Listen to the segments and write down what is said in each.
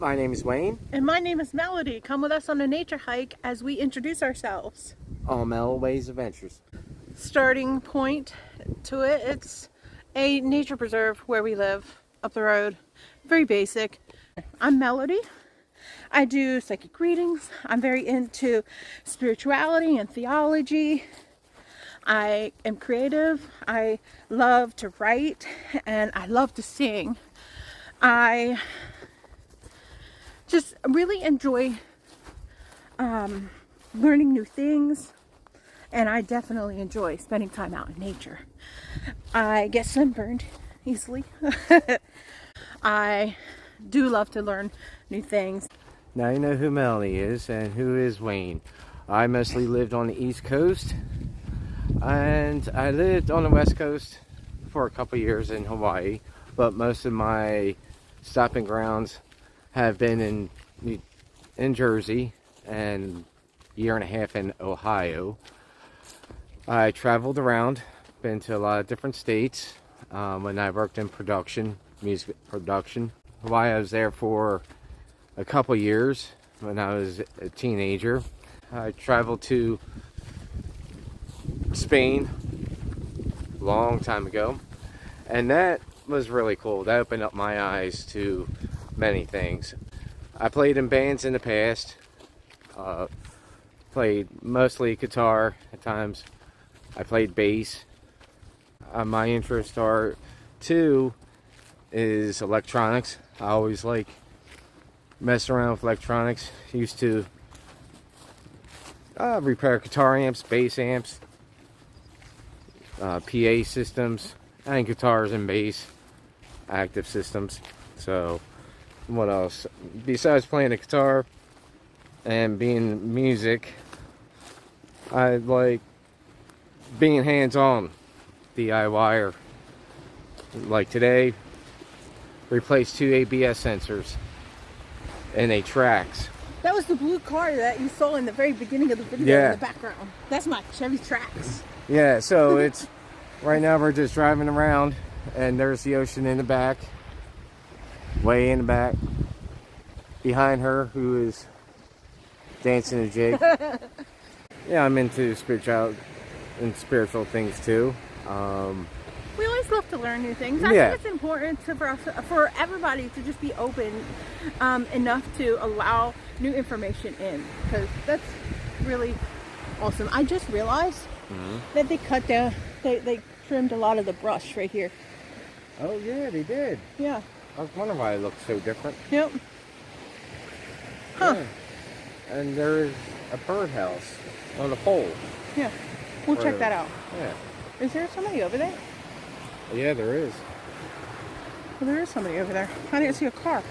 My name is Wayne. And my name is Melody. Come with us on a nature hike as we introduce ourselves. On MelWay's Adventures. Starting point to it, it's a nature preserve where we live up the road. Very basic. I'm Melody. I do psychic readings. I'm very into spirituality and theology. I am creative. I love to write and I love to sing. I just really enjoy learning new things, and I definitely enjoy spending time out in nature. I get sunburned easily. I do love to learn new things. Now you know who Melody is and who is Wayne. I mostly lived on the East Coast, and I lived on the West Coast for a couple years in Hawaii, but most of my stopping grounds have been in Jersey and a year and a half in Ohio. I traveled around, been to a lot of different states when I worked in production, music production. Hawaii, I was there for a couple years when I was a teenager. I traveled to Spain a long time ago, and that was really cool. That opened up my eyes to many things. I played in bands in the past, played mostly guitar at times. I played bass. My interest too is electronics. I always like messing around with electronics. Used to repair guitar amps, bass amps, PA systems, and guitars and bass active systems. So what else besides playing the guitar and being music, I like being hands-on DIY. Like today, replaced 2 ABS sensors in a Trax. That was the blue car that you saw in the very beginning of the video in the background. That's my Chevy Trax. Yeah, so it's right now we're just driving around and there's the ocean in the back, way in the back, behind her, who is dancing a jig. Yeah, I'm into spiritual things too. We always love to learn new things. I think it's important for everybody to just be open enough to allow new information in, because that's really awesome. I just realized that they cut down, they trimmed a lot of the brush right here. Oh yeah, they did. Yeah. I was wondering why it looked so different. Yep. Huh. Yeah. And there's a birdhouse on the pole. Yeah. We'll check that out. Yeah. Is there somebody over there? Yeah, there is. Well, there is somebody over there. I didn't see a car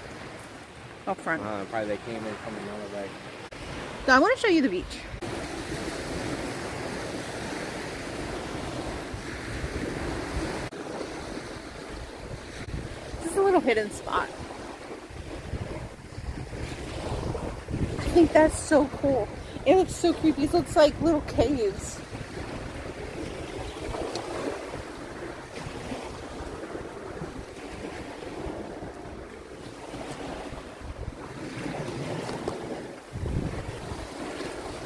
up front. Probably they came in from another way. So I want to show you the beach. This is a little hidden spot. I think that's so cool. It looks so creepy. It looks like little caves.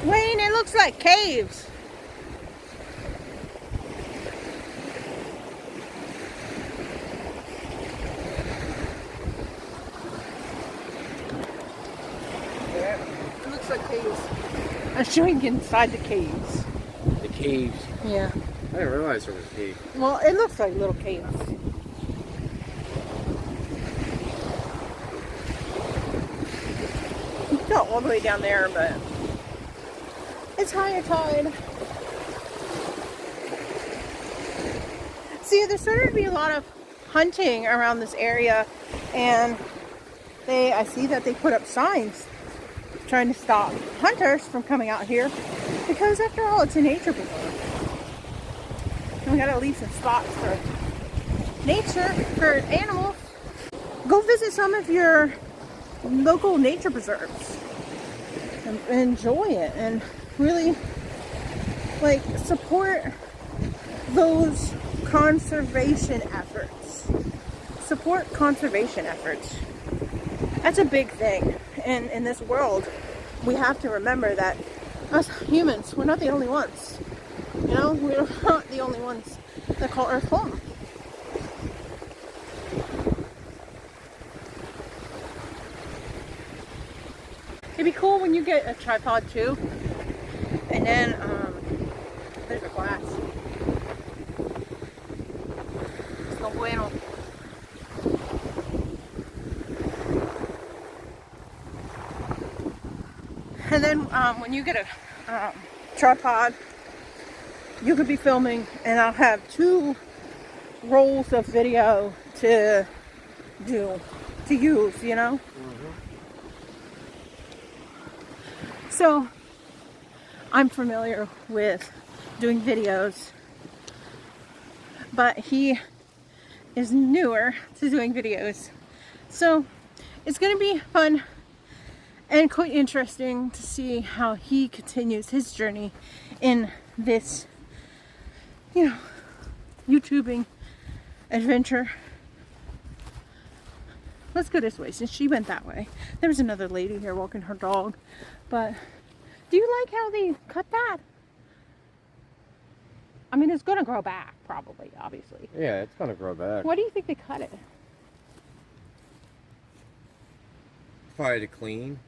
Wayne, it looks like caves. Yeah. It looks like caves. I'm showing you inside the caves. The caves. Yeah. I didn't realize there was a cave. Well, it looks like little caves. You can go all the way down there, but it's higher tide. See, there started to be a lot of hunting around this area, and I see that they put up signs trying to stop hunters from coming out here, because after all, it's a nature preserve. And we gotta leave some spots for nature, for animals. Go visit some of your local nature preserves and enjoy it, and really like support those conservation efforts. Support conservation efforts. That's a big thing. And in this world, we have to remember that us humans, we're not the only ones. You know, we're not the only ones that call Earth home. It'd be cool when you get a tripod too. And then, there's a glass. It's no bueno. And then when you get a tripod, you could be filming, and I'll have 2 rolls of video to use, you know? So, I'm familiar with doing videos, but he is newer to doing videos. So, it's going to be fun and quite interesting to see how he continues his journey in this, you know, YouTubing adventure. Let's go this way since she went that way. There was another lady here walking her dog. But do you like how they cut that? I mean, it's going to grow back, probably, obviously. Yeah, it's going to grow back. Why do you think they cut it? Probably to clean.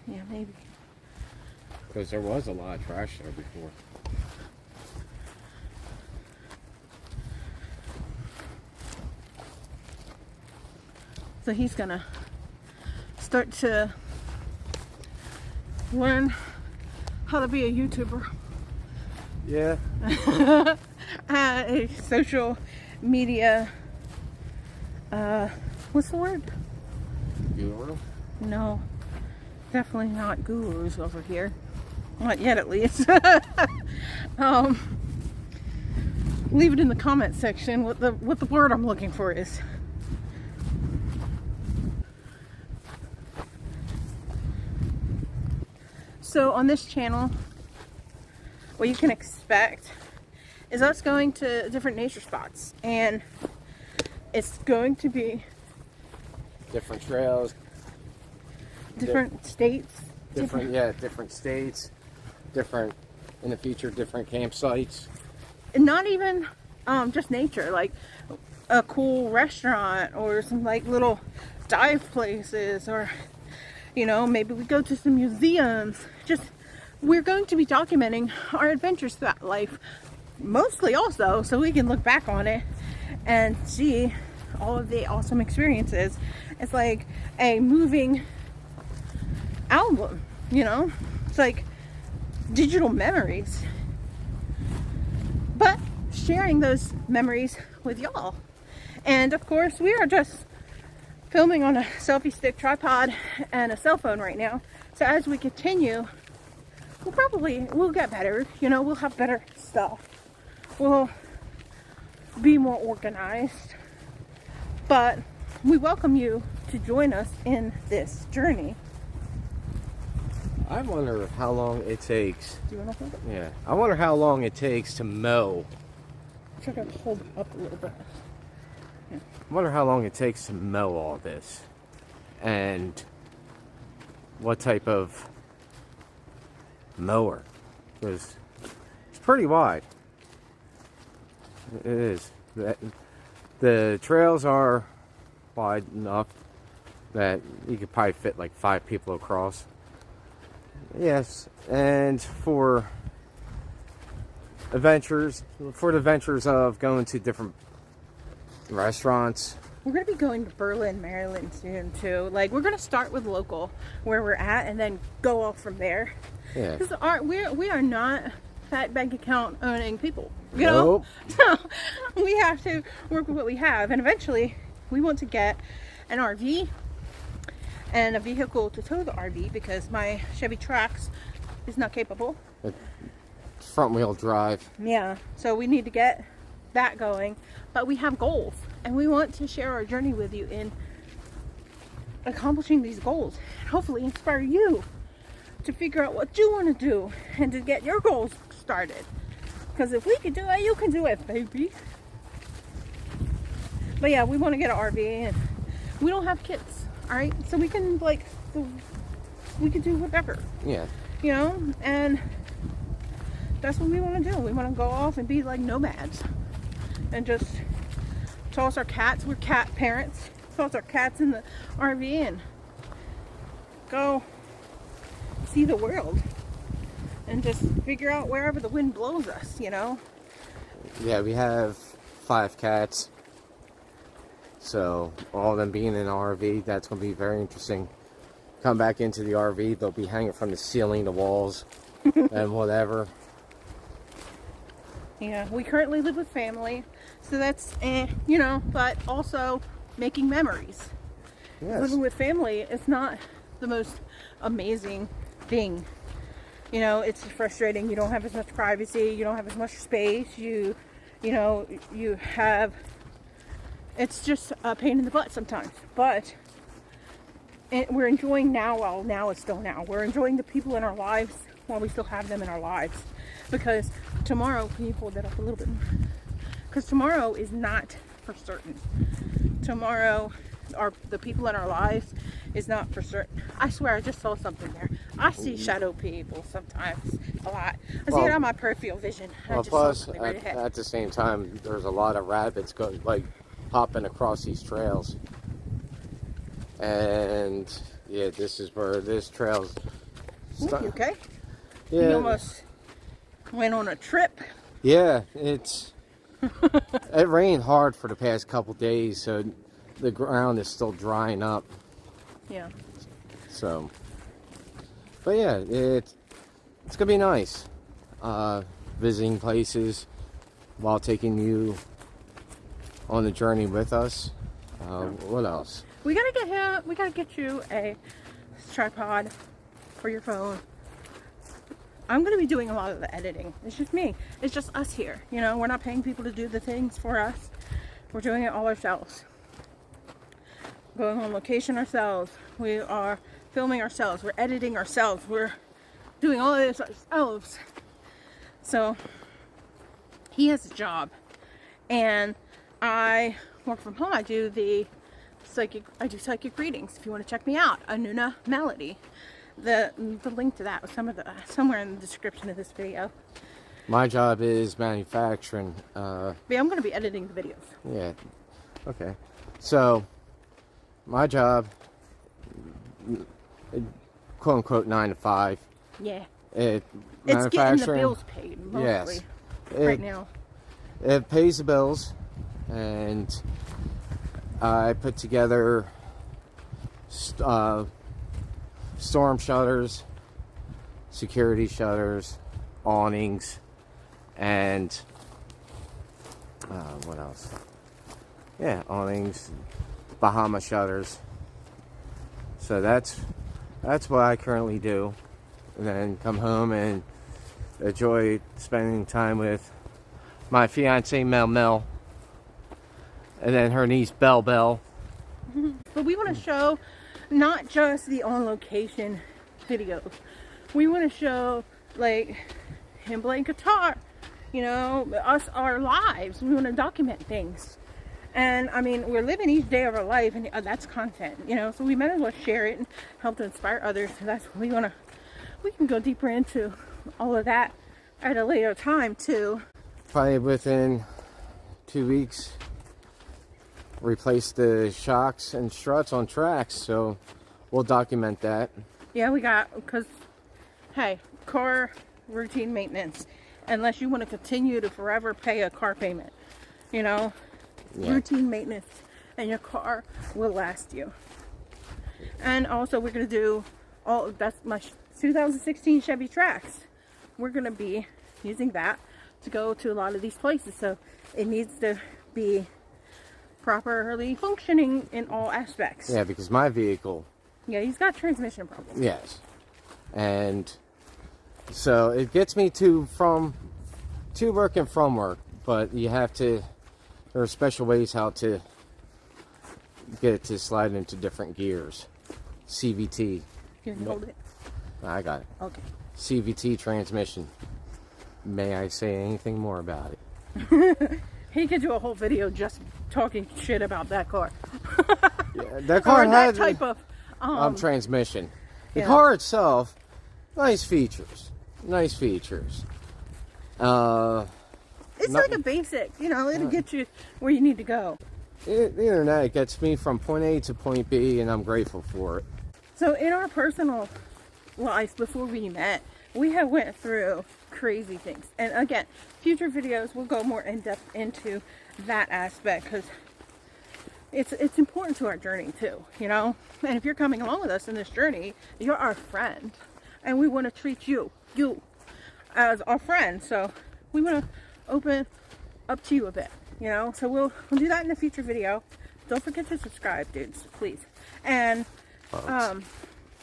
Yeah, maybe. Because there was a lot of trash there before. So he's going to start to learn how to be a YouTuber. Yeah. A social media, what's the word? Guru? No, definitely not gurus over here. Not yet, at least. Leave it in the comment section what the word I'm looking for is. So on this channel, what you can expect is us going to different nature spots, and it's going to be different trails, different states, different states, different, in the future, different campsites. and not even just nature, like a cool restaurant or some like little dive places, or you know, maybe we go to some museums. Just, we're going to be documenting our adventures throughout life, mostly also so we can look back on it and see all of the awesome experiences. It's like a moving album, you know? It's like digital memories, but sharing those memories with y'all. And of course, we are just filming on a selfie stick tripod and a cell phone right now. So as we continue, we'll get better, you know, we'll have better stuff. We'll be more organized. But we welcome you to join us in this journey. I wonder how long it takes. Do you want to hold it? Yeah. I wonder how long it takes to mow. Try to hold it up a little bit. I wonder how long it takes to mow all this. And what type of mower. Because it's pretty wide. It is. The trails are wide enough that you could probably fit like 5 people across. Yes, and for the ventures of going to different restaurants. We're going to be going to Berlin, Maryland soon too. Like, we're going to start with local, where we're at, and then go off from there. Yeah. Because we are not fat bank account owning people. You know? Nope. So we have to work with what we have, and eventually we want to get an RV and a vehicle to tow the RV, because my Chevy Trax is not capable. It's front wheel drive. Yeah, so we need to get that going, but we have goals, and we want to share our journey with you in accomplishing these goals, and hopefully inspire you to figure out what you want to do and to get your goals started. Because if we can do it, you can do it, baby. But yeah, we want to get an RV, and we don't have kids, all right? So we can we can do whatever. Yeah. You know, and that's what we want to do. We want to go off and be like nomads, and just toss our cats. We're cat parents. Toss our cats in the RV and go see the world, and just figure out wherever the wind blows us. You know. Yeah, we have 5 cats. So all of them being in an RV, that's going to be very interesting. Come back into the RV, they'll be hanging from the ceiling, the walls, and whatever. Yeah, we currently live with family, so that's, you know, but also making memories. Yes. Living with family is not the most amazing thing. You know, it's frustrating. You don't have as much privacy. You don't have as much space. You know, you have, it's just a pain in the butt sometimes. But we're enjoying now while now is still now. We're enjoying the people in our lives while we still have them in our lives. Because tomorrow, can you hold that up a little bit? Because tomorrow is not for certain. Tomorrow, the people in our lives is not for certain. I swear, I just saw something there. I see shadow people sometimes a lot. I see it on my peripheral vision. Well, plus, at the same time, there's a lot of rabbits hopping across these trails. And yeah, this is where this trail's starting. You okay? Yeah. You almost went on a trip. Yeah, it rained hard for the past couple days, so the ground is still drying up. Yeah. So, but yeah, it's gonna be nice visiting places while taking you on the journey with us. What else? We gotta get you a tripod for your phone. I'm gonna be doing a lot of the editing. It's just me. It's just us here. You know, we're not paying people to do the things for us. We're doing it all ourselves. Going on location ourselves. We are filming ourselves. We're editing ourselves. We're doing all of this ourselves. So he has a job, and I work from home. I do psychic readings. If you want to check me out, Anuna Melody. The link to that was somewhere in the description of this video. My job is manufacturing. Yeah, I'm going to be editing the videos. Yeah. Okay. So, my job, quote unquote, 9 to 5. Yeah. It's getting the bills paid mostly. Yes. Right now. It pays the bills, and I put together storm shutters, security shutters, awnings, and what else? Yeah, awnings, Bahama shutters. So that's what I currently do, and then come home and enjoy spending time with my fiance Mel, and then her niece Belle. But we want to show not just the on location videos. We want to show like him playing guitar, you know, our lives. We want to document things. And I mean, we're living each day of our life, and that's content, you know, so we might as well share it and help to inspire others. So that's what we can go deeper into all of that at a later time too. Probably within 2 weeks, replace the shocks and struts on tracks, so we'll document that. Yeah, because hey, car routine maintenance, unless you want to continue to forever pay a car payment, you know. Yeah. Routine maintenance, and your car will last you. And also, we're going to do that's my 2016 Chevy Trax. We're going to be using that to go to a lot of these places, so it needs to be properly functioning in all aspects. Yeah, because my vehicle, yeah, he's got transmission problems. Yes. And so it gets me to work and from work, but there are special ways how to get it to slide into different gears. CVT. Can you hold it? I got it. Okay. CVT transmission. May I say anything more about it? He could do a whole video just talking shit about that car. Yeah, that car or had that type of transmission. The yeah. car itself, nice features. Nice features. It's like a basic, you know, it'll get you where you need to go. The internet gets me from point A to point B, and I'm grateful for it. So in our personal lives before we met, we have went through crazy things. And again, future videos will go more in depth into that aspect because it's important to our journey too, you know. And if you're coming along with us in this journey, you're our friend, and we want to treat you as our friend. So we want to open up to you a bit, you know. So we'll do that in a future video. Don't forget to subscribe, dudes, please. And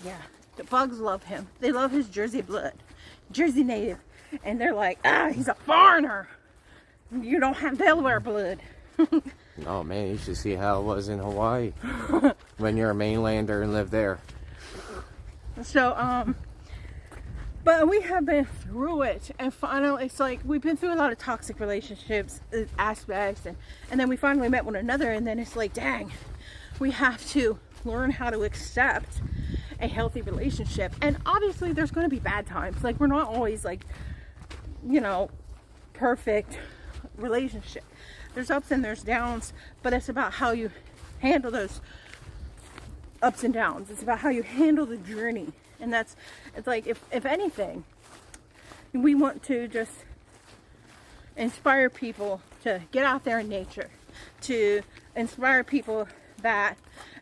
yeah, the bugs love him. They love his Jersey blood, Jersey native, and they're like, he's a foreigner. You don't have Delaware blood. No, man, you should see how it was in Hawaii when you're a mainlander and live there. So, but we have been through it, and finally, it's like we've been through a lot of toxic relationships aspects, and then we finally met one another, and then it's like, dang, we have to learn how to accept a healthy relationship. And obviously, there's going to be bad times. Like, we're not always like, you know, perfect relationship. There's ups and there's downs, but it's about how you handle those ups and downs. It's about how you handle the journey. And it's like, if anything, we want to just inspire people to get out there in nature, to inspire people that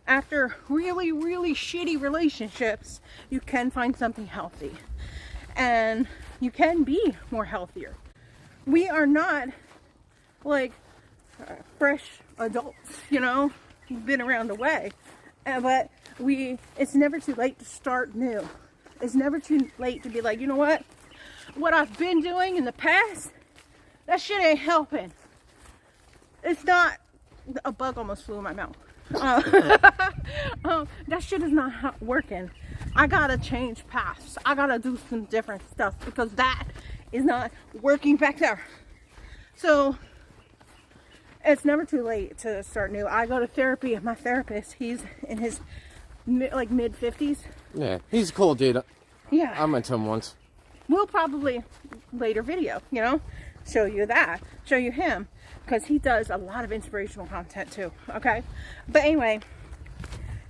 after really, really shitty relationships, you can find something healthy and you can be more healthier. We are not like fresh adults, you know, we've been around the way, but it's never too late to start new. It's never too late to be like, you know what I've been doing in the past, that shit ain't helping. It's not, a bug almost flew in my mouth. That shit is not working. I gotta change paths. I gotta do some different stuff because that is not working back there. So it's never too late to start new. I go to therapy. My therapist, he's in his mid 50s. Yeah, he's a cool dude. Yeah. I met him once. We'll probably later video, you know, show you him, because he does a lot of inspirational content too. Okay, but anyway,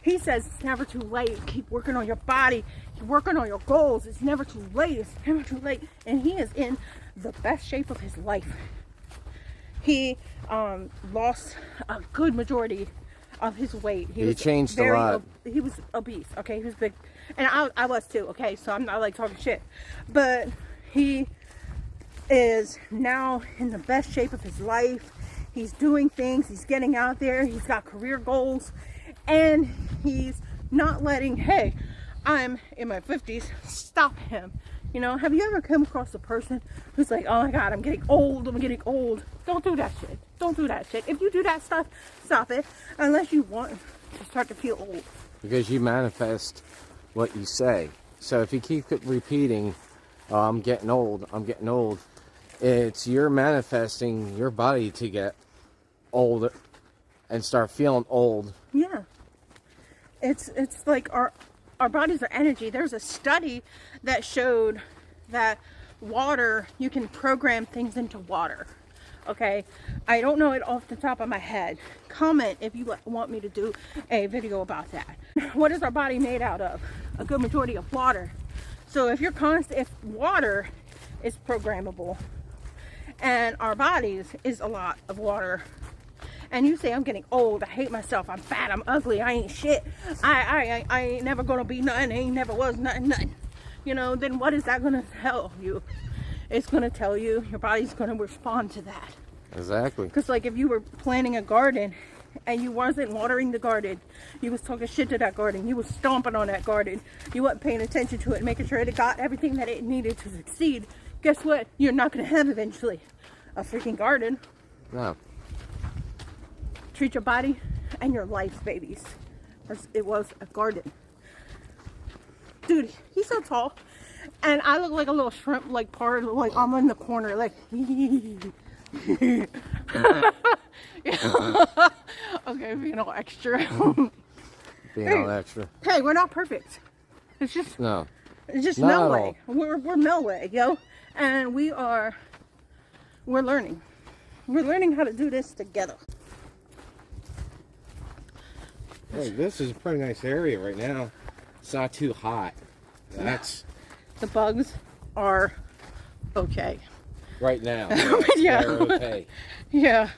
he says it's never too late. Keep working on your body. Keep working on your goals. It's never too late. It's never too late. And he is in the best shape of his life. He lost a good majority of his weight. He changed a lot. He was obese, okay? He was big. And I was too, okay? So I'm not like talking shit. But he is now in the best shape of his life. He's doing things. He's getting out there. He's got career goals. And he's not letting, hey, I'm in my 50s, stop him. You know, have you ever come across a person who's like, oh my God, I'm getting old. Don't do that shit. Don't do that shit. If you do that stuff, stop it. Unless you want to start to feel old. Because you manifest what you say. So if you keep repeating, oh, I'm getting old, it's you're manifesting your body to get old and start feeling old. Yeah. It's like our bodies are energy. There's a study that showed that water, you can program things into water. Okay, I don't know it off the top of my head. Comment if you want me to do a video about that. What is our body made out of? A good majority of water. So if water is programmable and our bodies is a lot of water, and you say, I'm getting old, I hate myself, I'm fat, I'm ugly, I ain't shit, I ain't never gonna be nothing, I ain't never was nothing, you know, then what is that gonna tell you? It's gonna tell you your body's gonna respond to that. Exactly. Because like if you were planting a garden and you wasn't watering the garden, you was talking shit to that garden, you was stomping on that garden, you wasn't paying attention to it, making sure it got everything that it needed to succeed, guess what? You're not gonna have eventually a freaking garden. No. Treat your body and your life, babies, as it was a garden. Dude, he's so tall. And I look like a little shrimp, like part of, like I'm in the corner, like, Okay, being all extra. Being all extra. Hey, we're not perfect. It's just No. It's just Not at MelWay. all. We're MelWay, yo, and we're learning. We're learning how to do this together. Hey, this is a pretty nice area right now. It's not too hot. That's The bugs are okay. right now. Yeah. They're okay. Yeah.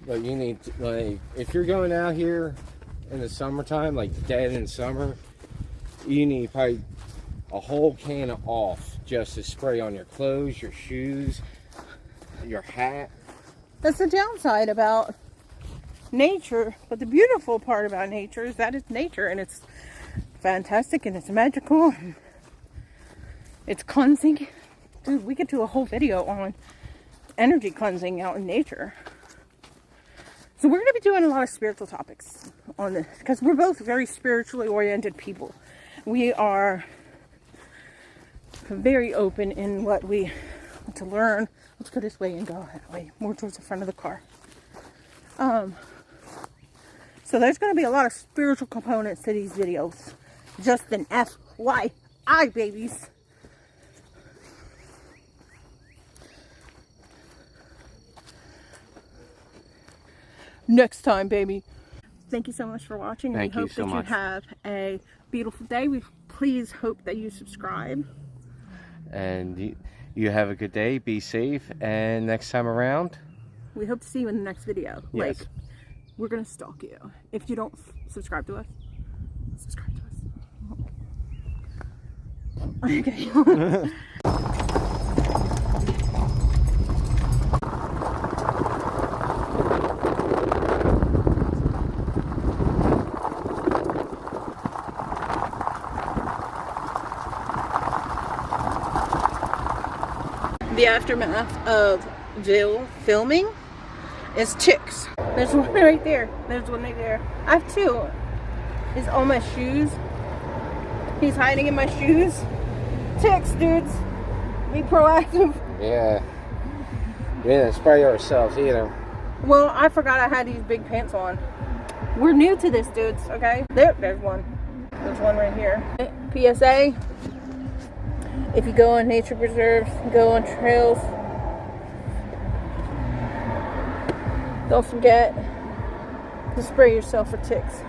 But you need to, like, if you're going out here in the summertime, like dead in summer, you need probably a whole can of off just to spray on your clothes, your shoes, your hat. That's the downside about nature, but the beautiful part about nature is that it's nature, and it's fantastic, and it's magical, and it's cleansing. Dude, we could do a whole video on energy cleansing out in nature. So we're going to be doing a lot of spiritual topics on this, because we're both very spiritually oriented people. We are very open in what we want to learn. Let's go this way and go that way, more towards the front of the car. So there's going to be a lot of spiritual components to these videos. Just an FYI, babies. Next time, baby. Thank you so much for watching. Thank we you hope so that much. you have a beautiful day. We please hope that you subscribe. And you have a good day. Be safe. And next time around, We hope to see you in the next video. Yes. Like, we're gonna stalk you. If you don't subscribe to us, subscribe to us. Okay. The aftermath of filming is ticks. There's one right there. There's one right there. I have two. He's on my shoes. He's hiding in my shoes. Ticks, dudes. Be proactive. yeah. We didn't spray ourselves either. Well, I forgot I had these big pants on. We're new to this, dudes, okay? There's one. There's one right here. PSA. If you go on nature preserves, go on trails, don't forget to spray yourself for ticks.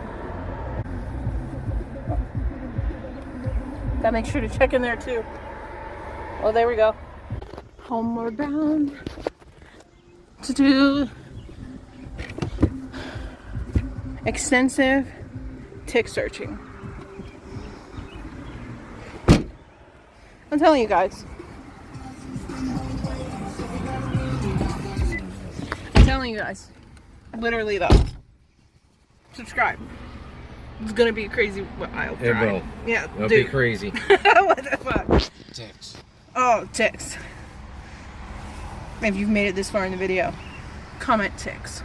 Gotta make sure to check in there too. Oh, there we go. Homeward bound to do extensive tick searching. I'm telling you guys. I'm telling you guys. Literally though. Subscribe. It's gonna be a crazy wild It ride. will. Yeah, It'll dude. be crazy. What the fuck? Ticks. Oh, ticks. If you've made it this far in the video, comment ticks.